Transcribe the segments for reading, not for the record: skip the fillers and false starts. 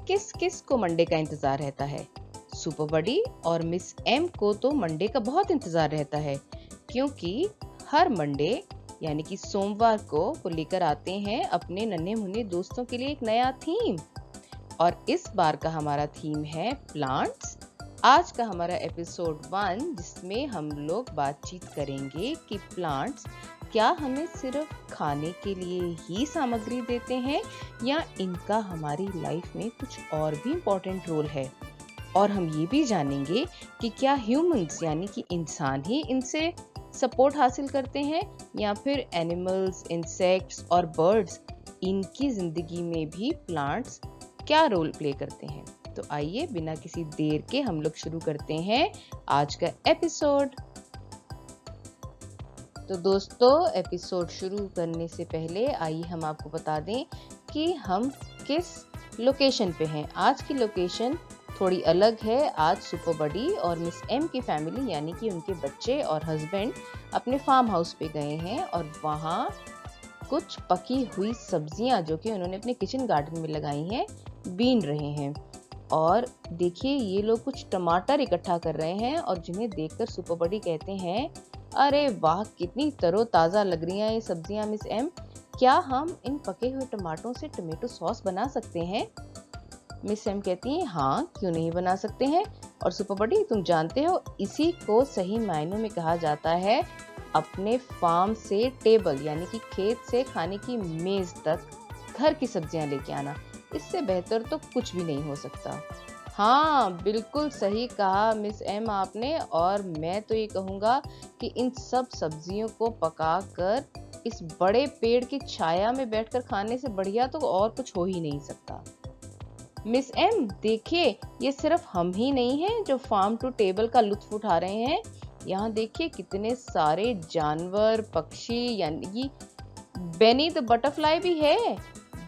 किस किस को मंडे का इंतजार रहता है? सुपर बडी और मिस एम को तो मंडे का बहुत इंतजार रहता है, क्योंकि हर मंडे यानी कि सोमवार को वो लेकर आते हैं अपने नन्हे मुन्ने दोस्तों के लिए एक नया थीम। और इस बार का हमारा थीम है प्लांट्स। आज का हमारा एपिसोड 1, जिसमें हम लोग बातचीत करेंगे कि प्लांट्स क्या हमें सिर्फ खाने के लिए ही सामग्री देते हैं या इनका हमारी लाइफ में कुछ और भी इम्पोर्टेंट रोल है। और हम ये भी जानेंगे कि क्या ह्यूमंस यानी कि इंसान ही इनसे सपोर्ट हासिल करते हैं या फिर एनिमल्स, इंसेक्ट्स और बर्ड्स, इनकी जिंदगी में भी प्लांट्स क्या रोल प्ले करते हैं। तो आइए बिना किसी देर के हम लोग शुरू करते हैं आज का एपिसोड। तो दोस्तों, एपिसोड शुरू करने से पहले आइए हम आपको बता दें कि हम किस लोकेशन पे हैं। आज की लोकेशन थोड़ी अलग है। आज सुपर बडी और मिस एम की फैमिली यानी कि उनके बच्चे और हस्बैंड अपने फार्म हाउस पे गए हैं और वहाँ कुछ पकी हुई सब्जियां जो कि उन्होंने अपने किचन गार्डन में लगाई हैं बीन रहे हैं। और देखिए, ये लोग कुछ टमाटर इकट्ठा कर रहे हैं और जिन्हें देखकर सुपर बडी कहते हैं, अरे वाह, कितनी तरोताजा लग रही हैं ये सब्जियां मिस एम। क्या हम इन पके हुए टमाटरों से टोमेटो सॉस बना सकते हैं? मिस एम कहती हैं, हाँ, क्यों नहीं बना सकते हैं। और सुपर बडी, तुम जानते हो, इसी को सही मायनों में कहा जाता है अपने फार्म से टेबल यानी कि खेत से खाने की मेज तक घर की सब्जियां लेके आना। इससे बेहतर तो कुछ भी नहीं हो सकता। हाँ, बिल्कुल सही कहा मिस एम आपने। और मैं तो ये कहूँगा कि इन सब सब्जियों को पकाकर इस बड़े पेड़ की छाया में बैठकर खाने से बढ़िया तो और कुछ हो ही नहीं सकता। मिस एम देखिए, ये सिर्फ हम ही नहीं हैं जो फार्म टू टेबल का लुत्फ उठा रहे हैं। यहाँ देखिए कितने सारे जानवर, पक्षी यानी कि बेनी द बटरफ्लाई भी है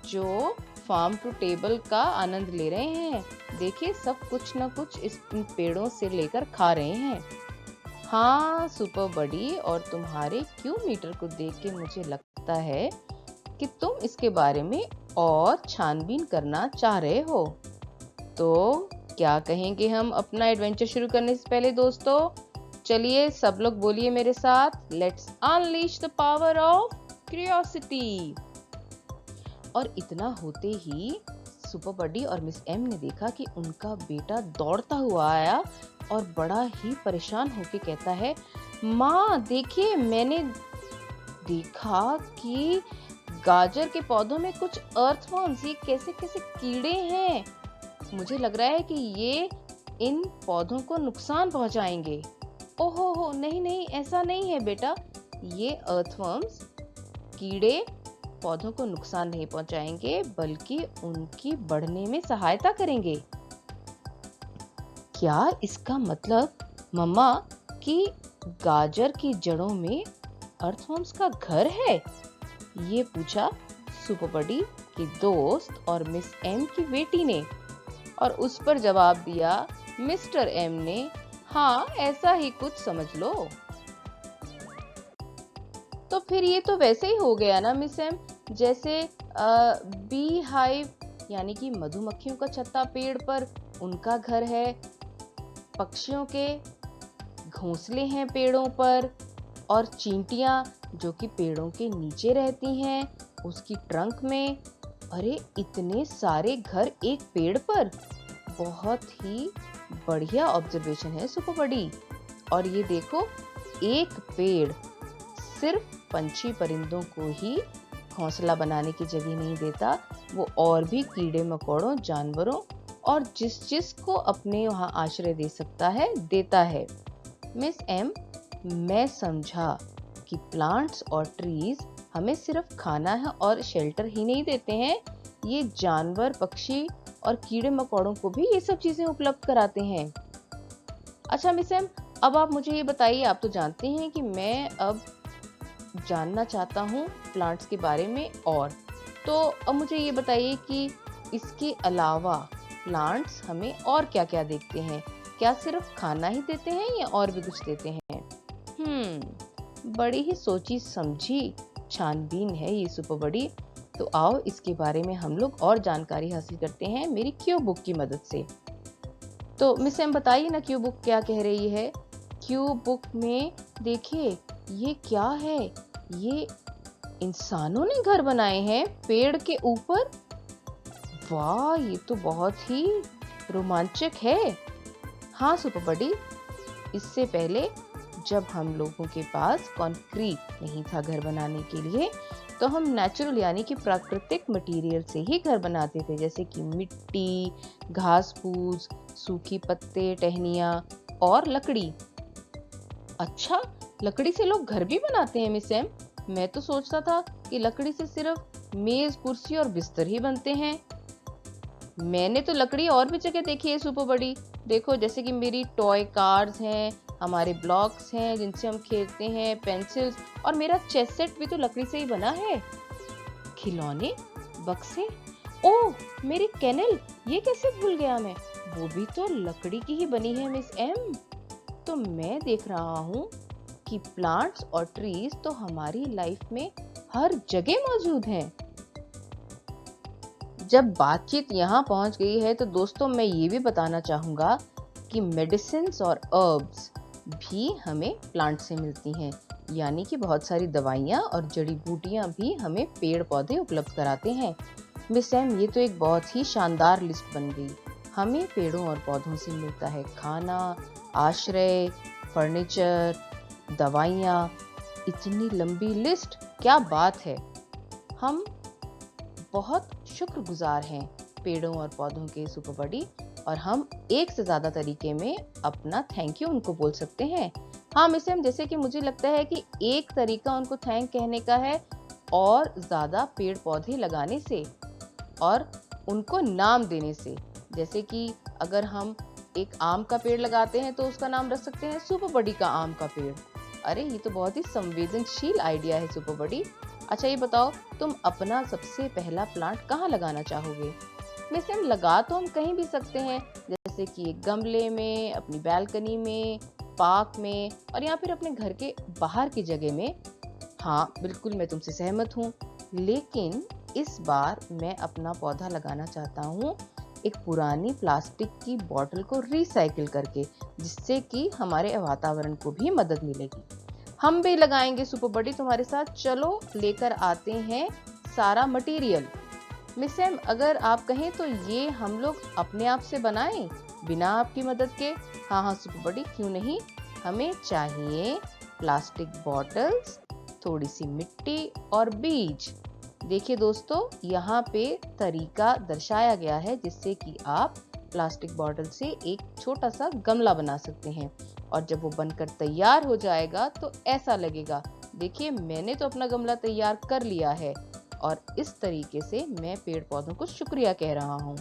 जो फार्म टू टेबल का आनंद ले रहे हैं। देखिए, सब कुछ ना कुछ इन पेड़ों से लेकर खा रहे हैं। हाँ सुपर बडी, और तुम्हारे क्यू मीटर को देख के मुझे लगता है कि तुम इसके बारे में और छानबीन करना चाह रहे हो। तो क्या कहेंगे हम अपना एडवेंचर शुरू करने से पहले दोस्तों? चलिए सब लोग बोलिए मेरे साथ, let's unleash the power of curiosity. और इतना होते ही सुपर बडी और मिस एम ने देखा कि उनका बेटा दौड़ता हुआ आया और बड़ा ही परेशान होकर कहता है, माँ देखिए, मैंने देखा कि गाजर के पौधों में कुछ अर्थवर्म्स, ये कैसे कैसे कीड़े हैं। मुझे लग रहा है कि ये इन पौधों को नुकसान पहुंचाएंगे। ओहो हो, नहीं नहीं, ऐसा नहीं है बेटा, ये अर्थवर्म्स, कीड़े पौधों को नुकसान नहीं पहुंचाएंगे बल्कि उनकी बढ़ने में सहायता करेंगे। क्या इसका मतलब मम्मा कि गाजर की जड़ों में अर्थवर्म्स का घर है? ये पूछा सुपर बडी की दोस्त और मिस एम की बेटी ने। और उस पर जवाब दिया मिस्टर एम ने, हाँ, ऐसा ही कुछ समझ लो। तो फिर ये तो वैसे ही हो गया ना मिस एम, जैसे बी हाइव यानी कि मधुमक्खियों का छत्ता पेड़ पर उनका घर है, पक्षियों के घोंसले हैं पेड़ों पर, और चींटियां जो कि पेड़ों के नीचे रहती हैं उसकी ट्रंक में। अरे इतने सारे घर एक पेड़ पर, बहुत ही बढ़िया ऑब्जर्वेशन है सुपर बडी। और ये देखो, एक पेड़ सिर्फ पंछी परिंदों को ही घोंसला बनाने की जगह नहीं देता, वो और भी कीड़े मकोड़ों, जानवरों और जिस को अपने वहां आश्रय दे सकता है देता है। मिस एम, मैं समझा कि प्लांट्स और ट्रीज हमें सिर्फ खाना है और शेल्टर ही नहीं देते हैं, ये जानवर, पक्षी और कीड़े मकोड़ों को भी ये सब चीजें उपलब्ध कराते हैं। अच्छा मिस एम, अब आप मुझे ये बताइए, आप तो जानते हैं कि मैं अब जानना चाहता हूँ प्लांट्स के बारे में। और तो अब मुझे ये बताइए कि इसके अलावा प्लांट्स हमें और क्या क्या देते हैं? क्या सिर्फ खाना ही देते हैं या और भी कुछ देते हैं? बड़ी ही सोची समझी छानबीन है ये सुपर बडी। तो आओ इसके बारे में हम लोग और जानकारी हासिल करते हैं मेरी क्यू बुक की मदद से। तो मिस एम बताइए ना क्यू बुक क्या कह रही है। क्यू बुक में देखिए ये क्या है, ये इंसानों ने घर बनाए हैं पेड़ के ऊपर। वाह, ये तो बहुत ही रोमांचक है। हाँ सुपर बडी, इससे पहले जब हम लोगों के पास कंक्रीट नहीं था घर बनाने के लिए, तो हम नेचुरल यानी कि प्राकृतिक मटेरियल से ही घर बनाते थे, जैसे कि मिट्टी, घास फूस, सूखी पत्ते, टहनियाँ और लकड़ी। अच्छा, लकड़ी से लोग घर भी बनाते हैं मिस एम? मैं तो सोचता था कि लकड़ी से सिर्फ मेज, कुर्सी और बिस्तर ही बनते हैं। मैंने तो लकड़ी और भी जगह देखी है सुपर बड़ी। देखो जैसे कि मेरी टॉय कार्स हैं, हमारे ब्लॉक्स हैं जिनसे हम खेलते हैं, पेंसिल्स, और मेरा चेस सेट भी तो लकड़ी से ही बना है। खिलौने, बक्से, ओह मेरी केनल, ये कैसे भूल गया मैं, वो भी तो लकड़ी की ही बनी है मिस एम। तो मैं देख रहा हूँ कि प्लांट्स और ट्रीज तो हमारी लाइफ में हर जगह मौजूद हैं। जब बातचीत यहाँ पहुँच गई है तो दोस्तों मैं ये भी बताना चाहूँगा कि मेडिसिन्स और हर्ब्स भी हमें प्लांट से मिलती हैं, यानी कि बहुत सारी दवाइयाँ और जड़ी बूटियाँ भी हमें पेड़ पौधे उपलब्ध कराते हैं। मिस एम, ये तो एक बहुत ही शानदार लिस्ट बन गई। हमें पेड़ों और पौधों से मिलता है खाना, आश्रय, फर्नीचर, दवाइयाँ। इतनी लंबी लिस्ट, क्या बात है। हम बहुत शुक्रगुजार हैं पेड़ों और पौधों के सुपर बडी, और हम एक से ज्यादा तरीके में अपना थैंक यू उनको बोल सकते हैं। हाँ मिस एम, जैसे कि मुझे लगता है कि एक तरीका उनको थैंक कहने का है और ज्यादा पेड़ पौधे लगाने से और उनको नाम देने से। जैसे कि अगर हम एक आम का पेड़ लगाते हैं तो उसका नाम रख सकते हैं सुपर बडी का आम का पेड़। अरे ये तो बहुत ही संवेदनशील आइडिया है सुपर बडी। अच्छा ये बताओ, तुम अपना सबसे पहला प्लांट कहाँ लगाना चाहोगे? वैसे हम लगा तो हम कहीं भी सकते हैं, जैसे कि एक गमले में, अपनी बालकनी में, पार्क में, और या फिर अपने घर के बाहर की जगह में। हाँ बिल्कुल, मैं तुमसे सहमत हूँ, लेकिन इस बार मैं अपना पौधा लगाना चाहता हूँ एक पुरानी प्लास्टिक की बोतल को रिसाइकिल करके, जिससे कि हमारे वातावरण को भी मदद मिलेगी। हम भी लगाएंगे सुपर बडी तुम्हारे साथ। चलो लेकर आते हैं सारा मटेरियल। मिस एम, अगर आप कहें तो ये हम लोग अपने आप से बनाएं बिना आपकी मदद के? हाँ हाँ सुपर बडी, क्यों नहीं। हमें चाहिए प्लास्टिक बॉटल्स, थोड़ी सी मिट्टी और बीज। देखिए दोस्तों, यहाँ पे तरीका दर्शाया गया है जिससे कि आप प्लास्टिक बॉटल से एक छोटा सा गमला बना सकते हैं, और जब वो बनकर तैयार हो जाएगा तो ऐसा लगेगा। देखिए मैंने तो अपना गमला तैयार कर लिया है, और इस तरीके से मैं पेड़ पौधों को शुक्रिया कह रहा हूँ।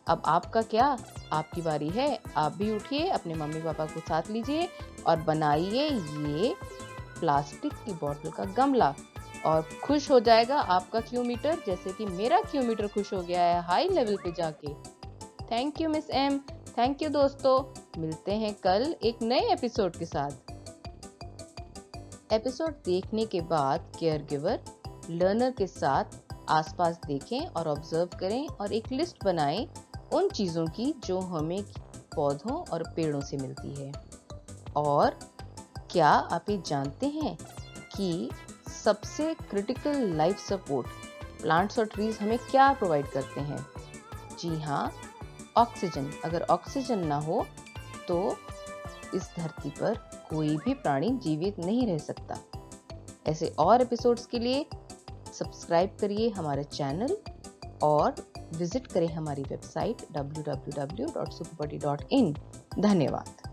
अब आपका क्या, आपकी बारी है। आप भी उठिए, अपने मम्मी पापा को साथ लीजिए और बनाइए ये प्लास्टिक की बोतल का गमला, और खुश हो जाएगा आपका क्यूमीटर, जैसे कि मेरा क्यूमीटर खुश हो गया है हाई लेवल पे जाके। Thank you miss M, thank you दोस्तों। मिलते हैं कल एक नए एपिसोड के साथ। एपिसोड देखने के बाद केयर गिवर लर्नर के साथ आसपास देखें और ऑब्जर्व करें, और एक लिस्ट बनाएं उन चीज़ों की जो हमें पौधों और पेड़ों से मिलती है। और क्या आप ये जानते हैं कि सबसे क्रिटिकल लाइफ सपोर्ट प्लांट्स और ट्रीज हमें क्या प्रोवाइड करते हैं? जी हाँ, ऑक्सीजन। अगर ऑक्सीजन ना हो तो इस धरती पर कोई भी प्राणी जीवित नहीं रह सकता। ऐसे और एपिसोड्स के लिए सब्सक्राइब करिए हमारे चैनल और विजिट करें हमारी वेबसाइट www.superbuddy.in। धन्यवाद।